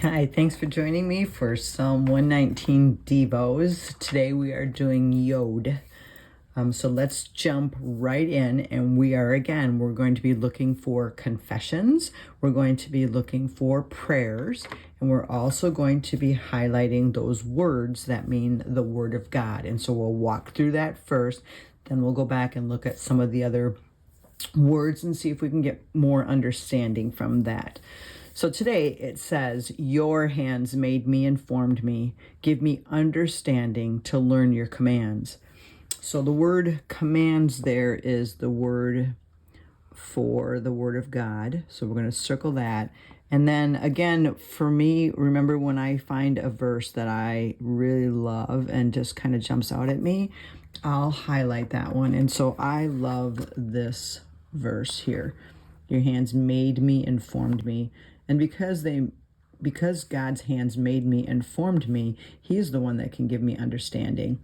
Hi, thanks for joining me for Psalm 119 Devos. Today we are doing Yodh. So let's jump right in, and we're going to be looking for confessions. We're going to be looking for prayers, and we're also going to be highlighting those words that mean the Word of God. And so we'll walk through that first, then we'll go back and look at some of the other words and see if we can get more understanding from that. So today it says, your hands made me and formed me. Give me understanding to learn your commands. So the word commands there is the word for the Word of God. So we're going to circle that. And then again, for me, remember when I find a verse that I really love and just kind of jumps out at me, I'll highlight that one. And so I love this verse here. Your hands made me and formed me. And because God's hands made me and formed me, He's the one that can give me understanding.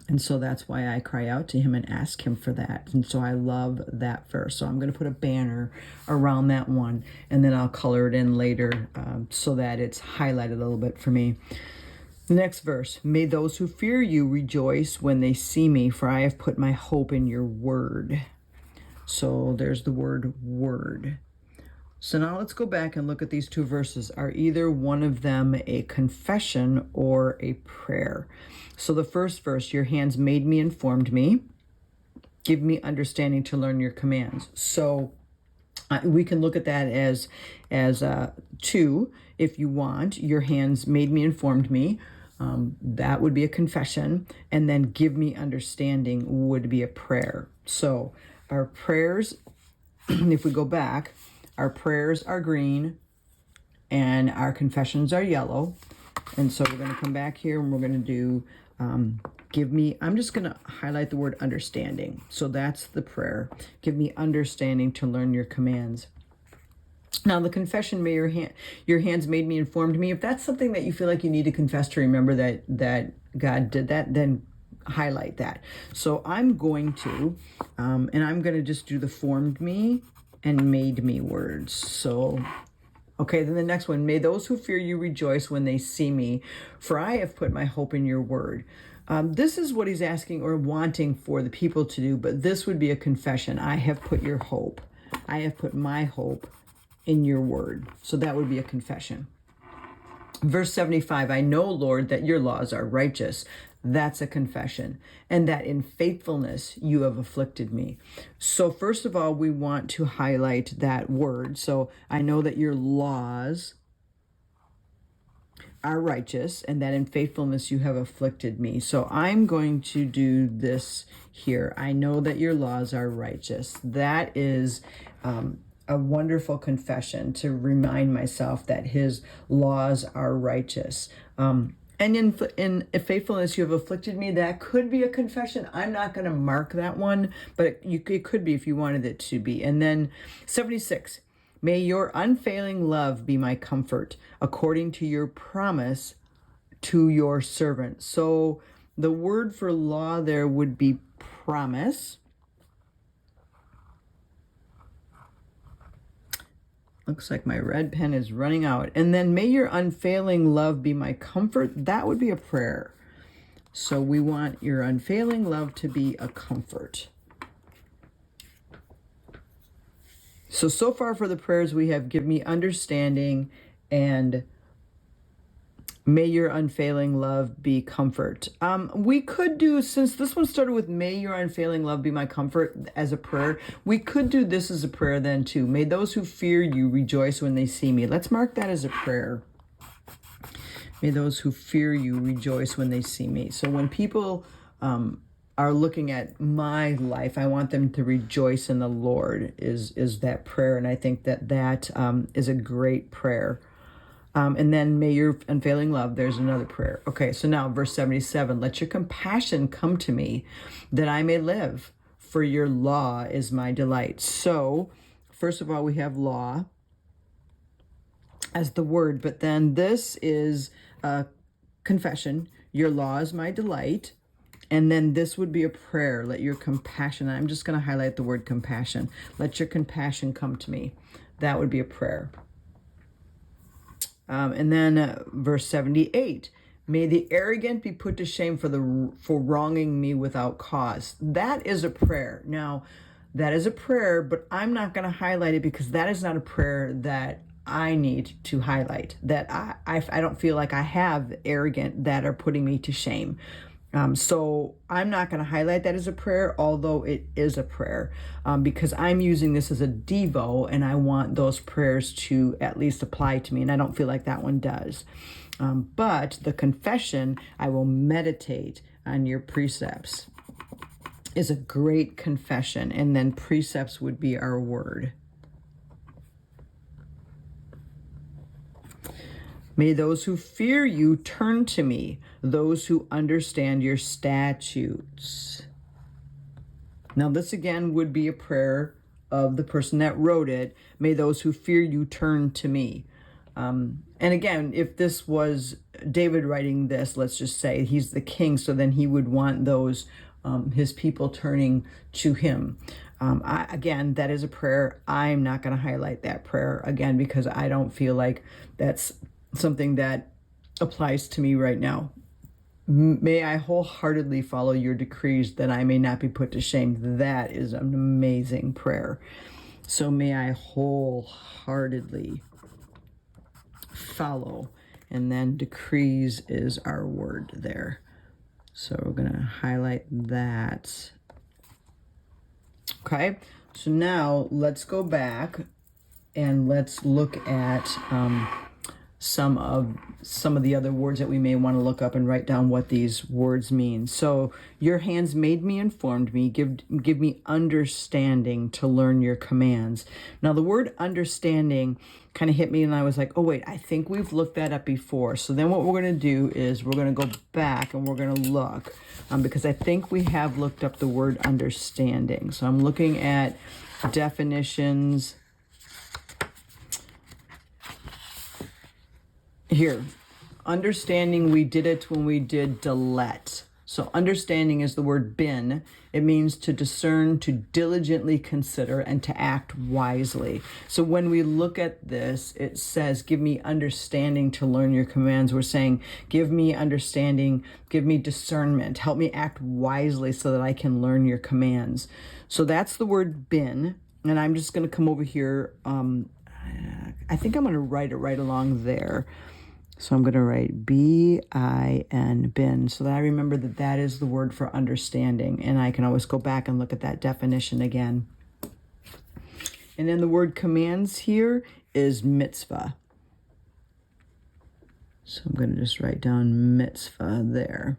And so that's why I cry out to Him and ask Him for that. And so I love that verse. So I'm going to put a banner around that one, and then I'll color it in later so that it's highlighted a little bit for me. The next verse, may those who fear you rejoice when they see me, for I have put my hope in your word. So there's the word word. So now let's go back and look at these two verses. Are either one of them a confession or a prayer? So the first verse, your hands made me and formed me. Give me understanding to learn your commands. So we can look at that as two, if you want. Your hands made me and formed me. That would be a confession. And then give me understanding would be a prayer. So our prayers, if we go back, our prayers are green and our confessions are yellow. And so we're going to come back here and we're going to do I'm just going to highlight the word understanding. So that's the prayer. Give me understanding to learn your commands. Now the confession, may your hands made me and formed me. If that's something that you feel like you need to confess to remember that God did that, then highlight that. So I'm going to, and I'm going to just do the formed me and made me words. So, okay, then the next one, may those who fear you rejoice when they see me, for I have put my hope in your word. This is what he's asking or wanting for the people to do, but this would be a confession. I have put your hope. I have put my hope in your word. So that would be a confession. Verse 75, I know, Lord, that your laws are righteous. That's a confession. And that in faithfulness you have afflicted me. So first of all, we want to highlight that word. So I know that your laws are righteous and that in faithfulness you have afflicted me. So I'm going to do this here. I know that your laws are righteous. That is a wonderful confession to remind myself that his laws are righteous. And in faithfulness you have afflicted me. That could be a confession. I'm not going to mark that one, but it could be if you wanted it to be. And then 76, may your unfailing love be my comfort, according to your promise to your servant. So the word for law there would be promise. Looks like my red pen is running out. And then may your unfailing love be my comfort. That would be a prayer. So we want your unfailing love to be a comfort. So far for the prayers we have, give me understanding and may your unfailing love be comfort. We could do, since this one started with may your unfailing love be my comfort as a prayer, we could do this as a prayer then too. May those who fear you rejoice when they see me. Let's mark that as a prayer. May those who fear you rejoice when they see me. So when people are looking at my life, I want them to rejoice in the Lord is that prayer. And I think that is a great prayer. And then may your unfailing love, there's another prayer. Okay, so now verse 77, let your compassion come to me that I may live, for your law is my delight. So first of all, we have law as the word, but then this is a confession. Your law is my delight. And then this would be a prayer. Let your compassion, I'm just going to highlight the word compassion. Let your compassion come to me. That would be a prayer. And then verse 78, may the arrogant be put to shame for wronging me without cause. That is a prayer. Now, that is a prayer, but I'm not going to highlight it because that is not a prayer that I need to highlight. That I don't feel like I have arrogant that are putting me to shame. So I'm not going to highlight that as a prayer, although it is a prayer, because I'm using this as a Devo, and I want those prayers to at least apply to me, and I don't feel like that one does. But the confession, I will meditate on your precepts, is a great confession, and then precepts would be our word. May those who fear you turn to me, those who understand your statutes. Now, this again would be a prayer of the person that wrote it. May those who fear you turn to me. And again, if this was David writing this, let's just say he's the king, so then he would want those, his people turning to him. Again, that is a prayer. I'm not going to highlight that prayer again because I don't feel like that's something that applies to me right now. May I wholeheartedly follow your decrees that I may not be put to shame. That is an amazing prayer. So may I wholeheartedly follow. And then decrees is our word there. So we're going to highlight that. Okay. So now let's go back and let's look at some of the other words that we may want to look up and write down what these words mean. So your hands made me, informed me, give me understanding to learn your commands. Now the word understanding kind of hit me and I was like, oh wait, I think we've looked that up before. So then what we're going to do is we're going to go back and we're going to look because I think we have looked up the word understanding. So I'm looking at definitions. Here, understanding, we did it when we did delet. So understanding is the word bin. It means to discern, to diligently consider, and to act wisely. So when we look at this, it says, give me understanding to learn your commands. We're saying, give me understanding, give me discernment, help me act wisely so that I can learn your commands. So that's the word bin. And I'm just going to come over here. I think I'm going to write it right along there. So I'm going to write B-I-N, bin, so that I remember that that is the word for understanding. And I can always go back and look at that definition again. And then the word commands here is mitzvah. So I'm going to just write down mitzvah there.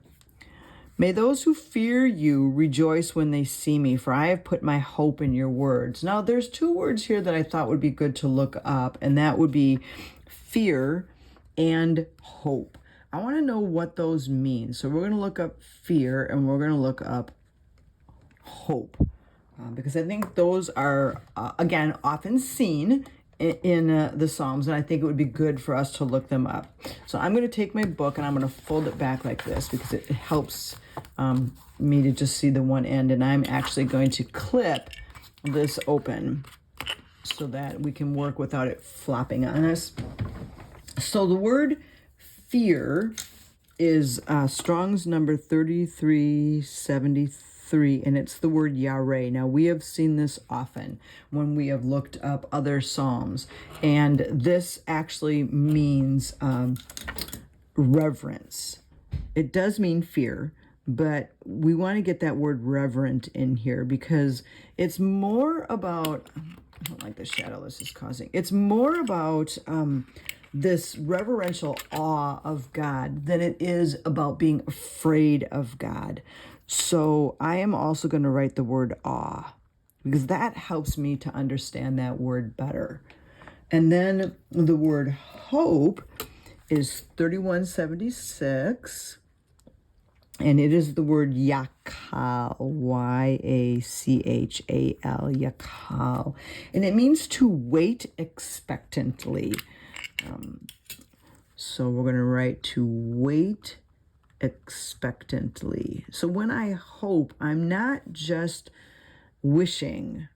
May those who fear you rejoice when they see me, for I have put my hope in your words. Now, there's two words here that I thought would be good to look up, and that would be fear and hope. I want to know what those mean. So we're going to look up fear and we're going to look up hope because I think those are, again, often seen in the Psalms, and I think it would be good for us to look them up. So I'm going to take my book and I'm going to fold it back like this because it helps me to just see the one end, and I'm actually going to clip this open so that we can work without it flopping on us. So the word fear is Strong's number 3373, and it's the word yareh. Now, we have seen this often when we have looked up other psalms, and this actually means reverence. It does mean fear, but we want to get that word reverent in here because it's more about, I don't like the shadow this is causing. It's more about this reverential awe of God than it is about being afraid of God. So I am also going to write the word awe because that helps me to understand that word better. And then the word hope is 3176, and it is the word yakal, Y-A-C-H-A-L, yakal, and it means to wait expectantly. So we're going to write to wait expectantly. So when I hope, I'm not just wishing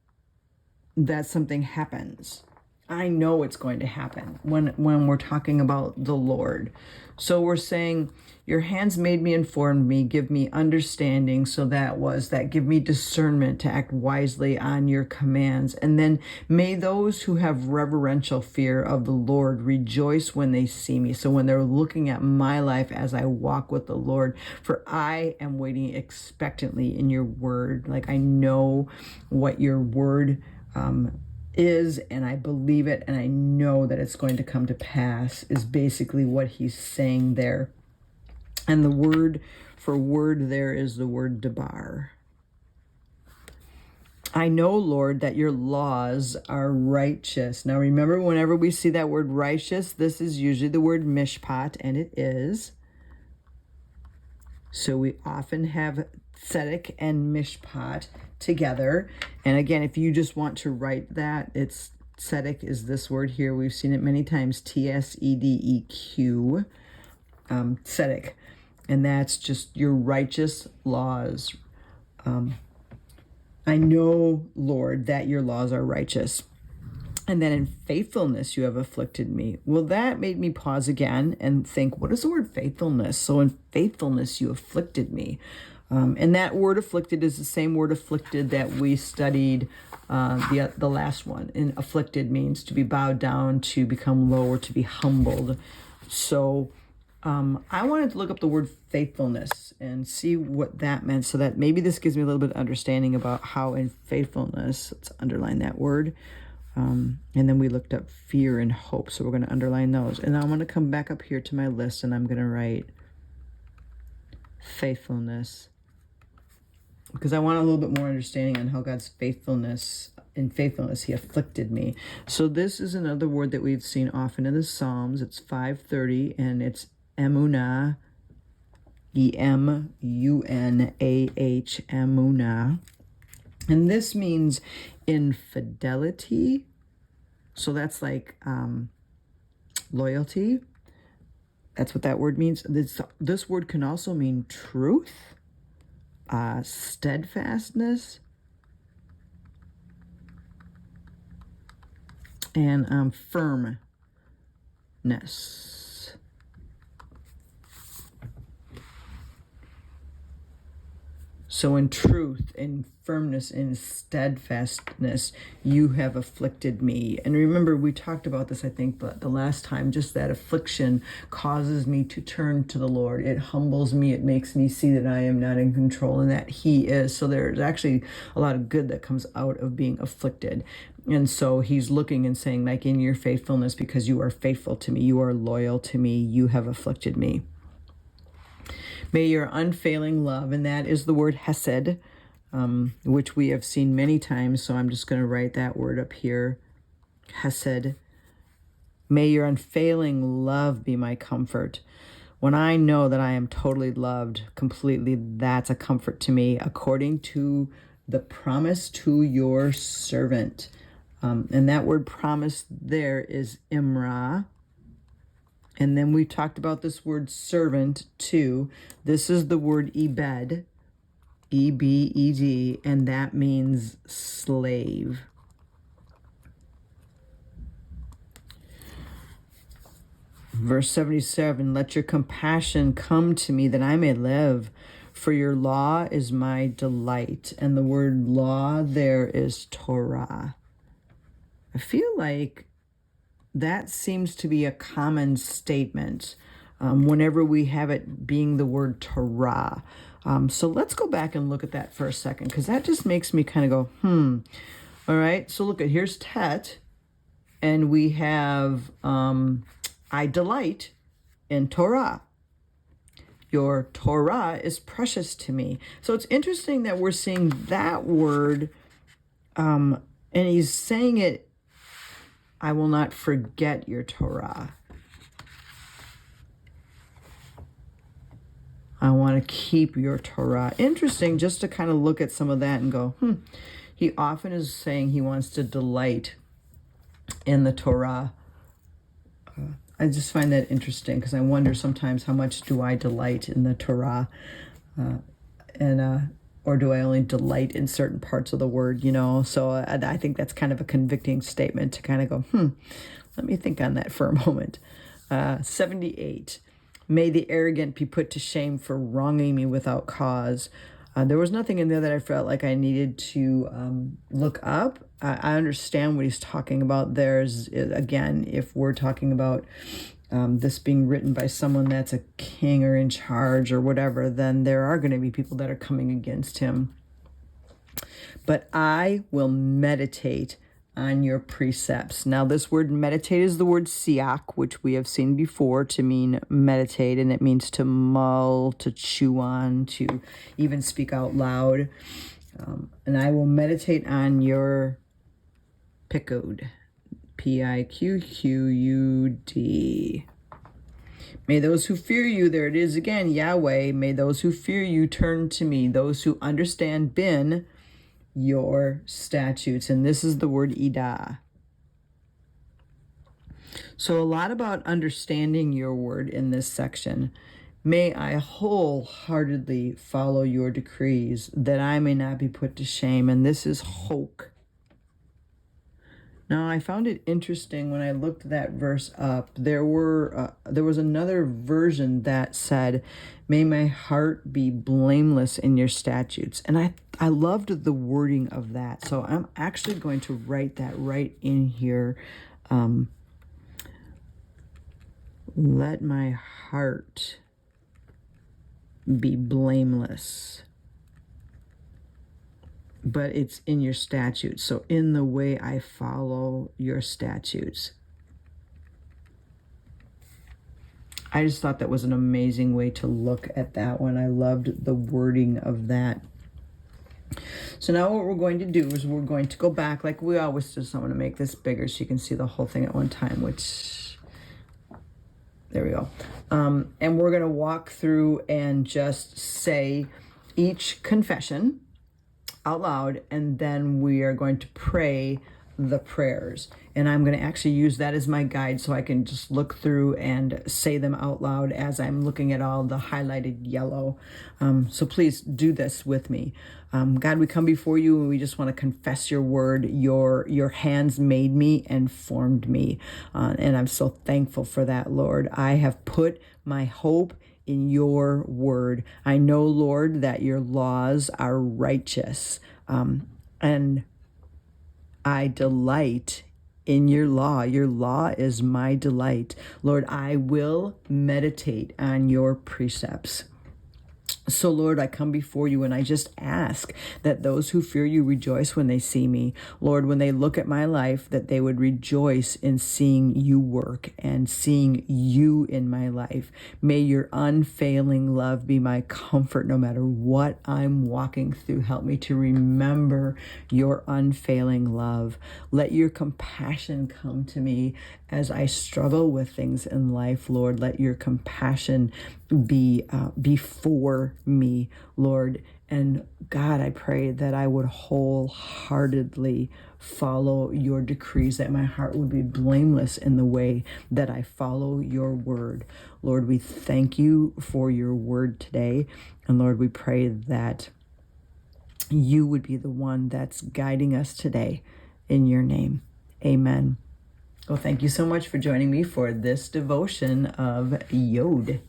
that something happens. I know it's going to happen when we're talking about the Lord. So we're saying, your hands made me, informed me, give me understanding. So that give me discernment to act wisely on your commands. And then may those who have reverential fear of the Lord rejoice when they see me. So when they're looking at my life as I walk with the Lord, for I am waiting expectantly in your word. Like, I know what your word is, and I believe it, and I know that it's going to come to pass, is basically what he's saying there. And the word for word there is the word debar. I know, Lord, that your laws are righteous. Now remember, whenever we see that word righteous, this is usually the word mishpat, and it is. So we often have tzedek and mishpat together. And again, if you just want to write that, it's tzedek is this word here. We've seen it many times, T-S-E-D-E-Q, tzedek. And that's just your righteous laws. I know, Lord, that your laws are righteous. And then in faithfulness, you have afflicted me. Well, that made me pause again and think, what is the word faithfulness? So in faithfulness, you afflicted me. And that word afflicted is the same word afflicted that we studied the last one. And afflicted means to be bowed down, to become low, or to be humbled. So I wanted to look up the word faithfulness and see what that meant, so that maybe this gives me a little bit of understanding about how in faithfulness, let's underline that word. And then we looked up fear and hope. So we're going to underline those. And I'm going to come back up here to my list, and I'm going to write faithfulness, because I want a little bit more understanding on how God's faithfulness, in faithfulness, he afflicted me. So this is another word that we've seen often in the Psalms. It's 530, and it's emunah, E-M-U-N-A-H, emunah. And this means infidelity. So that's like loyalty. That's what that word means. This word can also mean truth, steadfastness, and firmness. So in truth, in firmness, in steadfastness, you have afflicted me. And remember, we talked about this, I think, but the last time, just that affliction causes me to turn to the Lord. It humbles me. It makes me see that I am not in control and that he is. So there's actually a lot of good that comes out of being afflicted. And so he's looking and saying, like, in your faithfulness, because you are faithful to me, you are loyal to me, you have afflicted me. May your unfailing love, and that is the word hesed, which we have seen many times, so I'm just going to write that word up here, hesed. May your unfailing love be my comfort. When I know that I am totally loved completely, that's a comfort to me, according to the promise to your servant. And that word promise there is imra. And then we talked about this word servant too. This is the word ebed, E-B-E-D, and that means slave. Verse 77, let your compassion come to me that I may live, for your law is my delight. And the word law there is Torah. I feel like that seems to be a common statement whenever we have it being the word Torah. So let's go back and look at that for a second, because that just makes me kind of go, All right, so look at, here's tet, and we have I delight in Torah. Your Torah is precious to me. So it's interesting that we're seeing that word, and he's saying it, I will not forget your Torah. I want to keep your Torah. Interesting just to kind of look at some of that and go, He often is saying he wants to delight in the Torah. I just find that interesting, because I wonder sometimes, how much do I delight in the Torah? And Or do I only delight in certain parts of the word, So I think that's kind of a convicting statement to kind of go, let me think on that for a moment. 78, may the arrogant be put to shame for wronging me without cause. There was nothing in there that I felt like I needed to look up. I understand what he's talking about. Again, if we're talking about this being written by someone that's a king or in charge or whatever, then there are going to be people that are coming against him. But I will meditate on your precepts. Now, this word meditate is the word siach, which we have seen before to mean meditate, and it means to mull, to chew on, to even speak out loud. And I will meditate on your piquud, Piqquud. May those who fear you, there it is again, Yahweh, may those who fear you turn to me, those who understand bin, your statutes. And this is the word idah. So a lot about understanding your word in this section. May I wholeheartedly follow your decrees, that I may not be put to shame. And this is hok. Now, I found it interesting when I looked that verse up. There was another version that said, may my heart be blameless in your statutes. And I loved the wording of that. So I'm actually going to write that right in here. Let my heart be blameless. But it's in your statutes. So in the way I follow your statutes. I just thought that was an amazing way to look at that one. I loved the wording of that. So now what we're going to do is we're going to go back like we always do. So I'm going to make this bigger so you can see the whole thing at one time, which, there we go. And we're going to walk through and just say each confession out loud, and then we are going to pray the prayers. And I'm going to actually use that as my guide so I can just look through and say them out loud as I'm looking at all the highlighted yellow. So please do this with me. God, we come before you and we just want to confess your word. Your hands made me and formed me. And I'm so thankful for that, Lord. I have put my hope in your word. I know, Lord, that your laws are righteous, and I delight in your law. Your law is my delight. Lord, I will meditate on your precepts. So, Lord, I come before you and I just ask that those who fear you rejoice when they see me. Lord, when they look at my life, that they would rejoice in seeing you work and seeing you in my life. May your unfailing love be my comfort no matter what I'm walking through. Help me to remember your unfailing love. Let your compassion come to me as I struggle with things in life, Lord. Let your compassion be before me, Lord. And God, I pray that I would wholeheartedly follow your decrees, that my heart would be blameless in the way that I follow your word. Lord, we thank you for your word today. And Lord, we pray that you would be the one that's guiding us today. In your name, amen. Well, thank you so much for joining me for this devotion of Yodh.